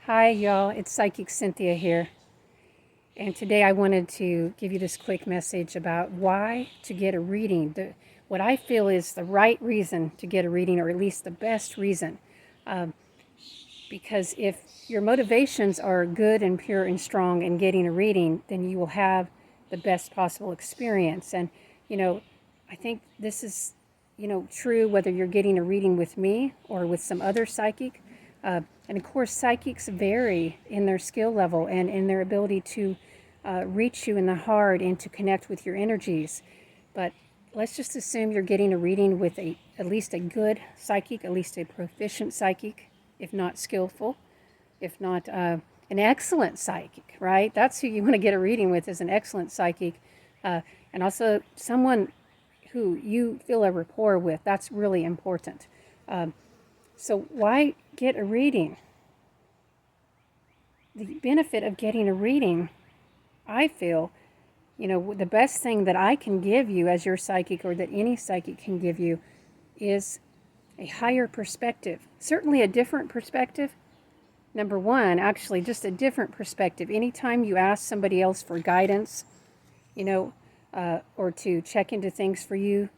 Hi, y'all. It's Psychic Cynthia here. And today I wanted to give you this quick message about why to get a reading. What I feel is the right reason to get a reading, or at least the best reason. Because if your motivations are good and pure and strong in getting a reading, then you will have the best possible experience. And, I think this is, true whether you're getting a reading with me or with some other psychic. And of course, psychics vary in their skill level and in their ability to reach you in the heart and to connect with your energies. But let's just assume you're getting a reading with at least a good psychic, at least a proficient psychic, if not skillful, if not an excellent psychic, right? That's who you want to get a reading with, is an excellent psychic. And also someone who you feel a rapport with. That's really important. So why get a reading? The benefit of getting a reading, I feel, the best thing that I can give you as your psychic, or that any psychic can give you, is a higher perspective. Certainly a different perspective. Number one, actually just a different perspective. Anytime you ask somebody else for guidance, or to check into things for you,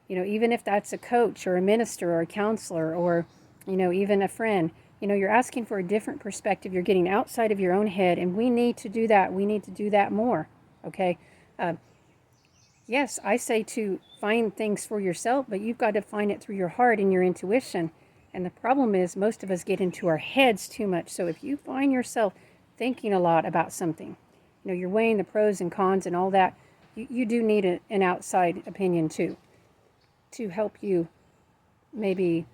even if that's a coach or a minister or a counselor or, even a friend, you're asking for a different perspective. You're getting outside of your own head, and we need to do that. We need to do that more, okay? Yes, I say to find things for yourself, but you've got to find it through your heart and your intuition. And the problem is most of us get into our heads too much. So if you find yourself thinking a lot about something, you're weighing the pros and cons and all that, you do need an outside opinion too, to help you maybe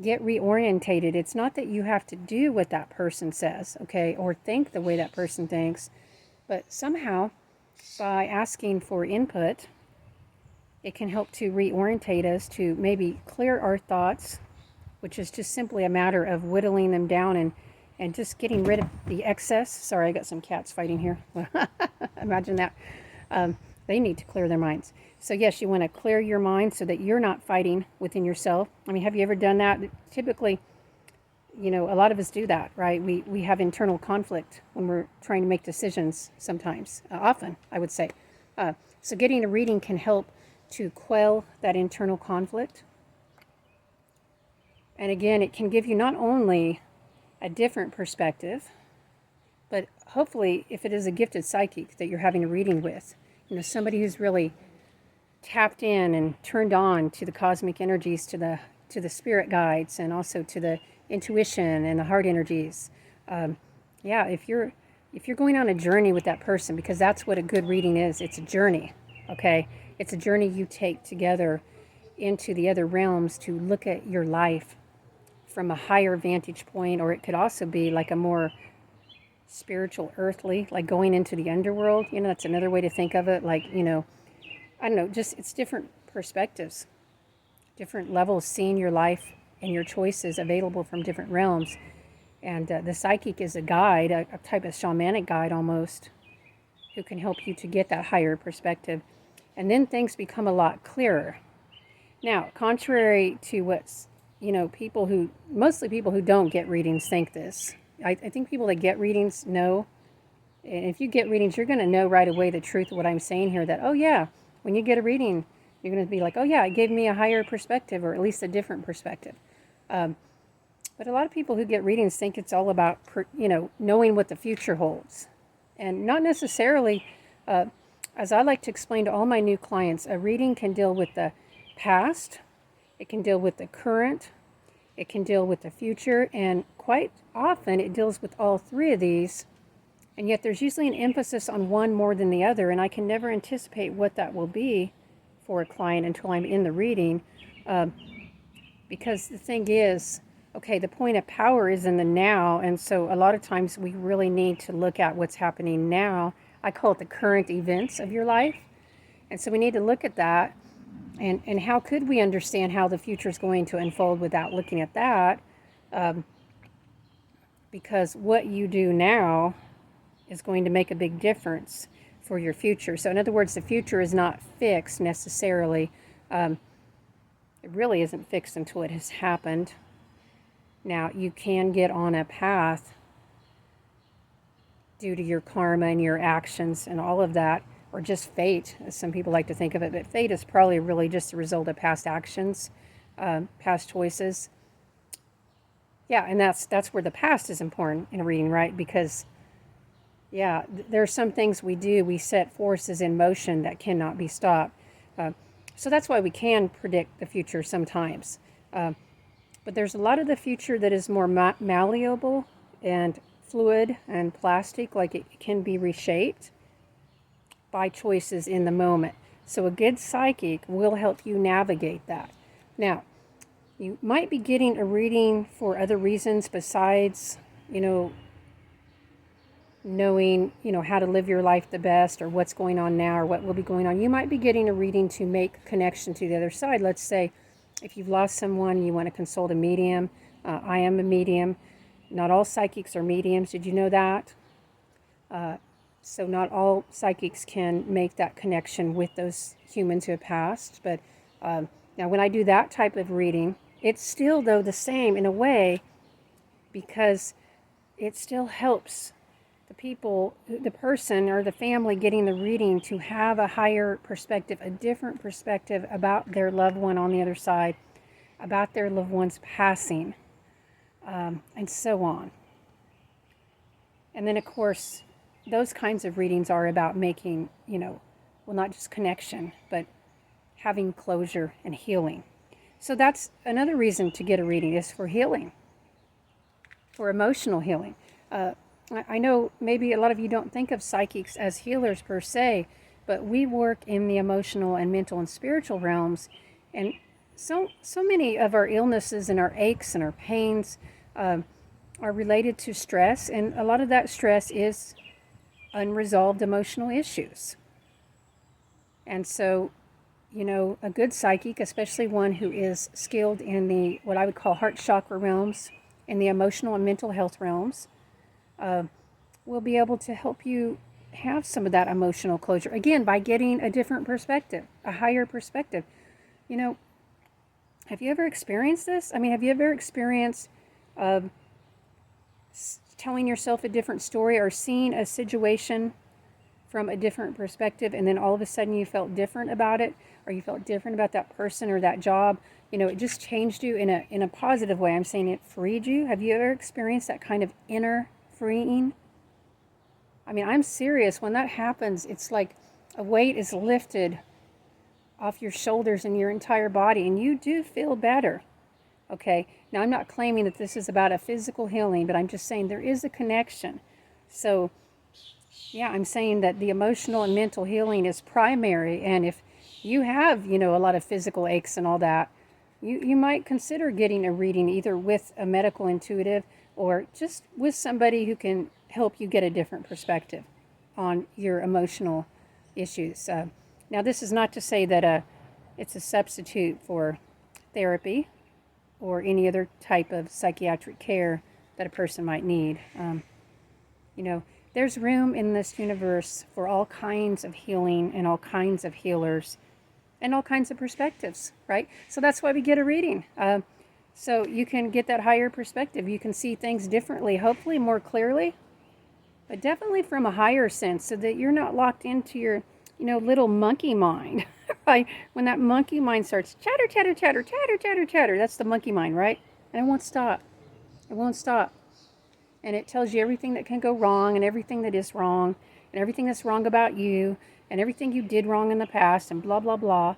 get reorientated. It's not that you have to do what that person says, okay, or think the way that person thinks, but somehow by asking for input, it can help to reorientate us, to maybe clear our thoughts, which is just simply a matter of whittling them down and just getting rid of the excess. Sorry, I got some cats fighting here. Imagine that. They need to clear their minds. So yes, you want to clear your mind so that you're not fighting within yourself. I mean, have you ever done that? Typically, a lot of us do that, right? We have internal conflict when we're trying to make decisions sometimes, often, I would say. So getting a reading can help to quell that internal conflict. And again, it can give you not only a different perspective, but hopefully, if it is a gifted psychic that you're having a reading with, somebody who's really tapped in and turned on to the cosmic energies, to the spirit guides, and also to the intuition and the heart energies. If you're going on a journey with that person, because that's what a good reading is. It's a journey, okay? It's a journey you take together into the other realms to look at your life from a higher vantage point, or it could also be like a more spiritual, earthly, like going into the underworld. That's another way to think of it. Like, I don't know, just it's different perspectives, different levels, seeing your life and your choices available from different realms. And the psychic is a guide, a type of shamanic guide almost, who can help you to get that higher perspective. And then things become a lot clearer. Now, contrary to what's, mostly people who don't get readings think this. I think people that get readings know, and if you get readings, you're going to know right away the truth of what I'm saying here, that, oh yeah, when you get a reading, you're going to be like, oh yeah, it gave me a higher perspective, or at least a different perspective. But a lot of people who get readings think it's all about, knowing what the future holds. And not necessarily, as I like to explain to all my new clients, a reading can deal with the past, it can deal with the current, it can deal with the future, and quite often it deals with all three of these. And yet there's usually an emphasis on one more than the other, and I can never anticipate what that will be for a client until I'm in the reading. Because the thing is, okay, the point of power is in the now, and so a lot of times we really need to look at what's happening now. I call it the current events of your life. And so we need to look at that, and how could we understand how the future is going to unfold without looking at that? Because what you do now is going to make a big difference for your future. So in other words, the future is not fixed necessarily. It really isn't fixed until it has happened. Now, you can get on a path due to your karma and your actions and all of that, or just fate, as some people like to think of it. But fate is probably really just a result of past actions, past choices. Yeah, and that's where the past is important in a reading, right? Because, yeah, there are some things we set forces in motion that cannot be stopped. So that's why we can predict the future sometimes. But there's a lot of the future that is more malleable and fluid and plastic, like it can be reshaped by choices in the moment. So a good psychic will help you navigate that. Now, you might be getting a reading for other reasons besides, knowing, how to live your life the best, or what's going on now, or what will be going on. You might be getting a reading to make a connection to the other side. Let's say if you've lost someone, you want to consult a medium. I am a medium. Not all psychics are mediums. Did you know that? So not all psychics can make that connection with those humans who have passed. But now when I do that type of reading, it's still, though, the same in a way, because it still helps the people, the person or the family getting the reading to have a higher perspective, a different perspective about their loved one on the other side, about their loved one's passing, and so on. And then, of course, those kinds of readings are about making, not just connection, but having closure and healing. So that's another reason to get a reading, is for healing, for emotional healing. I know maybe a lot of you don't think of psychics as healers per se, but we work in the emotional and mental and spiritual realms, and so many of our illnesses and our aches and our pains are related to stress, and a lot of that stress is unresolved emotional issues. And so, a good psychic, especially one who is skilled in the what I would call heart chakra realms, in the emotional and mental health realms, will be able to help you have some of that emotional closure, again, by getting a different perspective, a higher perspective. Have you ever experienced this? I mean, have you ever experienced telling yourself a different story, or seeing a situation from a different perspective, and then all of a sudden you felt different about it, or you felt different about that person or that job? It just changed you in a positive way. I'm saying it freed you. Have you ever experienced that kind of inner freeing? I mean, I'm serious. When that happens, it's like a weight is lifted off your shoulders and your entire body, and you do feel better. Okay, now I'm not claiming that this is about a physical healing, but I'm just saying there is a connection. So, yeah, I'm saying that the emotional and mental healing is primary, and if you have, a lot of physical aches and all that, you might consider getting a reading either with a medical intuitive or just with somebody who can help you get a different perspective on your emotional issues. Now, this is not to say that it's a substitute for therapy or any other type of psychiatric care that a person might need. There's room in this universe for all kinds of healing and all kinds of healers and all kinds of perspectives, right? So that's why we get a reading. So you can get that higher perspective. You can see things differently, hopefully more clearly, but definitely from a higher sense, so that you're not locked into your, little monkey mind, right? When that monkey mind starts chatter, chatter, chatter, chatter, chatter, chatter, that's the monkey mind, right? And it won't stop. It won't stop. And it tells you everything that can go wrong, and everything that is wrong, and everything that's wrong about you, and everything you did wrong in the past, and blah, blah, blah.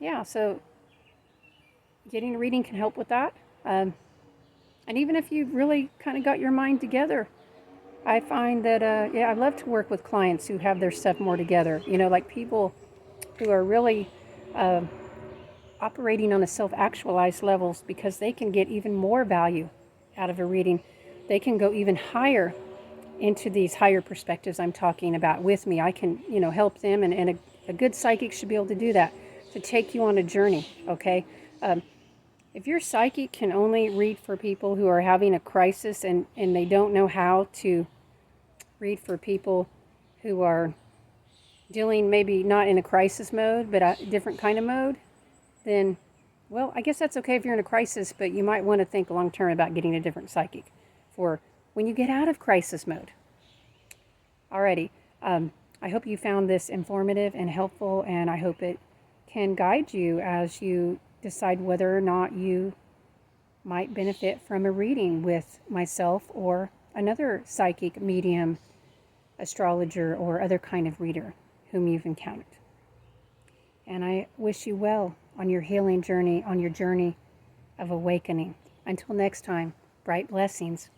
Yeah, so getting a reading can help with that. And even if you've really kind of got your mind together, I find that, I love to work with clients who have their stuff more together. Like people who are really operating on a self-actualized levels, because they can get even more value out of a reading. They can go even higher into these higher perspectives I'm talking about with me. I can, help them, and a good psychic should be able to do that, to take you on a journey, okay? If your psychic can only read for people who are having a crisis, and they don't know how to read for people who are dealing maybe not in a crisis mode, but a different kind of mode, then, well, I guess that's okay if you're in a crisis, but you might want to think long term about getting a different psychic for when you get out of crisis mode. Alrighty. I hope you found this informative and helpful, and I hope it can guide you as you decide whether or not you might benefit from a reading with myself or another psychic, medium, astrologer, or other kind of reader whom you've encountered. And I wish you well on your healing journey, on your journey of awakening. Until next time, bright blessings.